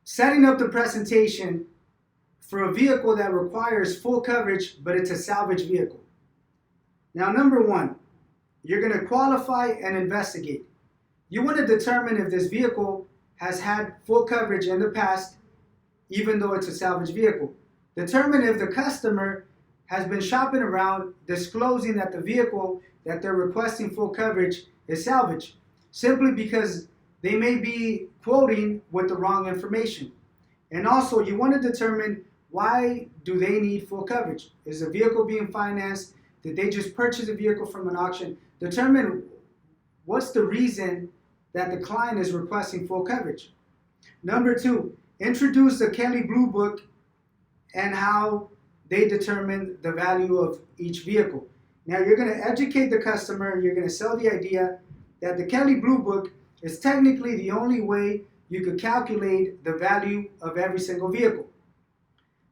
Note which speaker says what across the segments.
Speaker 1: setting up the presentation for a vehicle that requires full coverage, but it's a salvage vehicle. Now, number one, you're going to qualify and investigate. You want to determine if this vehicle has had full coverage in the past, even though it's a salvage vehicle. Determine if the customer has been shopping around disclosing that the vehicle that they're requesting full coverage is salvage, simply because they may be quoting with the wrong information. And also, you want to determine, why do they need full coverage? Is the vehicle being financed? Did they just purchase a vehicle from an auction? Determine what's the reason that the client is requesting full coverage. Number two, introduce the Kelley Blue Book and how they determine the value of each vehicle. Now, you're going to educate the customer. You're going to sell the idea that the Kelley Blue Book is technically the only way you could calculate the value of every single vehicle.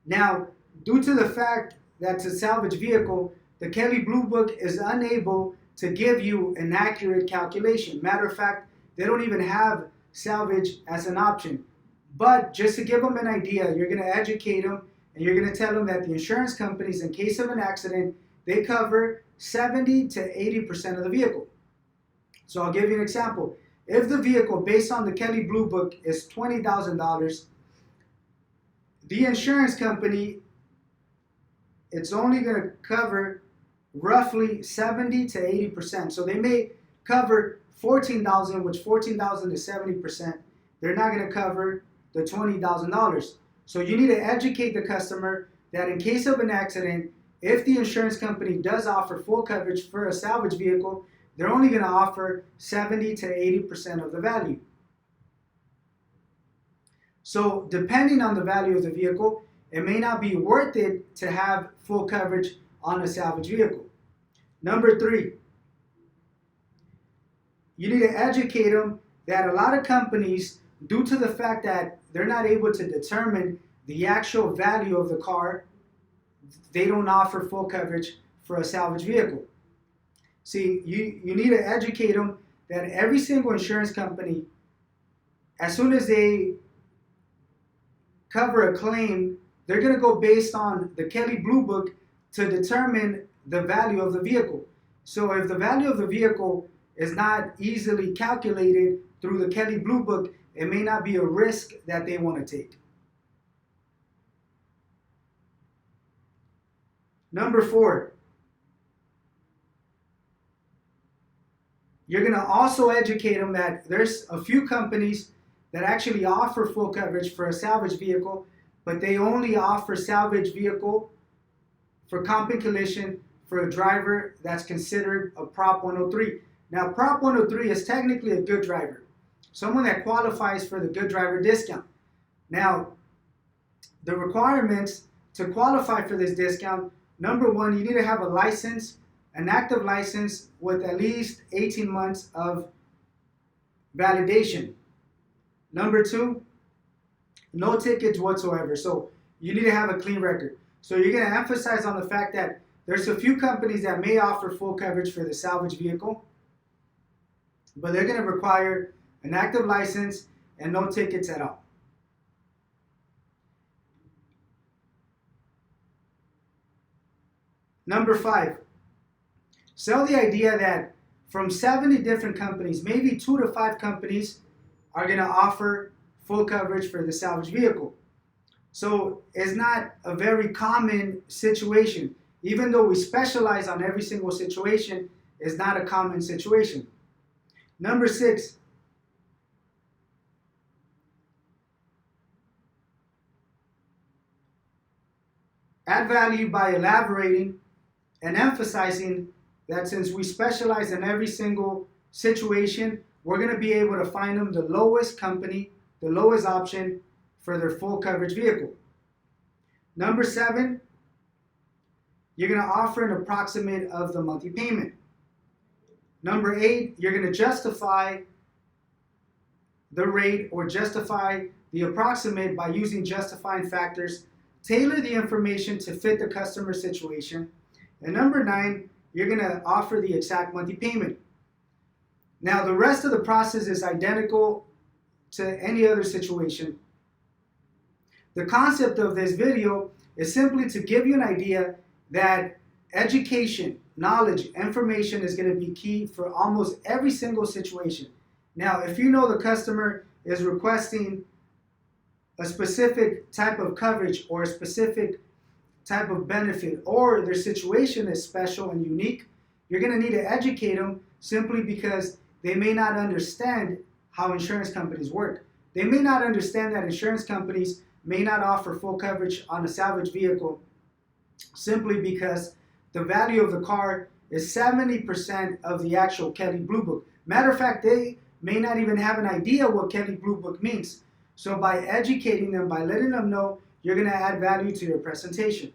Speaker 1: Now, due to the fact that it's a salvage vehicle, the Kelley Blue Book is unable to give you an accurate calculation. Matter of fact, they don't even have salvage as an option. But just to give them an idea, you're going to educate them, and you're going to tell them that the insurance companies, in case of an accident, they cover 70 to 80% of the vehicle. So I'll give you an example. If the vehicle, based on the Kelley Blue Book, is $20,000, the insurance company, it's only going to cover roughly 70 to 80%. So they may cover $14,000, which $14,000 is 70%. They're not going to cover the $20,000. So you need to educate the customer that in case of an accident, if the insurance company does offer full coverage for a salvage vehicle, they're only going to offer 70 to 80% of the value. So depending on the value of the vehicle, it may not be worth it to have full coverage on a salvage vehicle. Number three, you need to educate them that a lot of companies, due to the fact that they're not able to determine the actual value of the car, they don't offer full coverage for a salvage vehicle. See, you need to educate them that every single insurance company, as soon as they cover a claim, they're going to go based on the Kelley Blue Book to determine the value of the vehicle. So if the value of the vehicle is not easily calculated through the Kelley Blue Book, it may not be a risk that they want to take. Number four, you're going to also educate them that there's a few companies that actually offer full coverage for a salvage vehicle, but they only offer salvage vehicle for comp and collision for a driver that's considered a Prop 103. Now, Prop 103 is technically a good driver, someone that qualifies for the good driver discount. Now, the requirements to qualify for this discount, number one, you need to have a license, an active license with at least 18 months of validation. Number two, no tickets whatsoever. So you need to have a clean record. So you're going to emphasize on the fact that there's a few companies that may offer full coverage for the salvage vehicle, but they're going to require an active license and no tickets at all. Number five, sell the idea that from 70 different companies, maybe 2 to 5 companies are going to offer full coverage for the salvage vehicle. So it's not a very common situation. Even though we specialize on every single situation, it's not a common situation. Number 6, add value by elaborating and emphasizing that since we specialize in every single situation, we're going to be able to find them the lowest company, the lowest option for their full coverage vehicle. Number 7, you're going to offer an approximate of the monthly payment. Number 8, you're going to justify the rate or justify the approximate by using justifying factors. Tailor the information to fit the customer situation. And number 9, you're going to offer the exact monthly payment. Now, the rest of the process is identical to any other situation. The concept of this video is simply to give you an idea that education, knowledge, information is going to be key for almost every single situation. Now, if you know the customer is requesting a specific type of coverage or a specific type of benefit, or their situation is special and unique, you're going to need to educate them simply because they may not understand how insurance companies work. They may not understand that insurance companies may not offer full coverage on a salvage vehicle simply because the value of the car is 70% of the actual Kelley Blue Book. Matter of fact, they may not even have an idea what Kelley Blue Book means. So by educating them, by letting them know, you're going to add value to your presentation.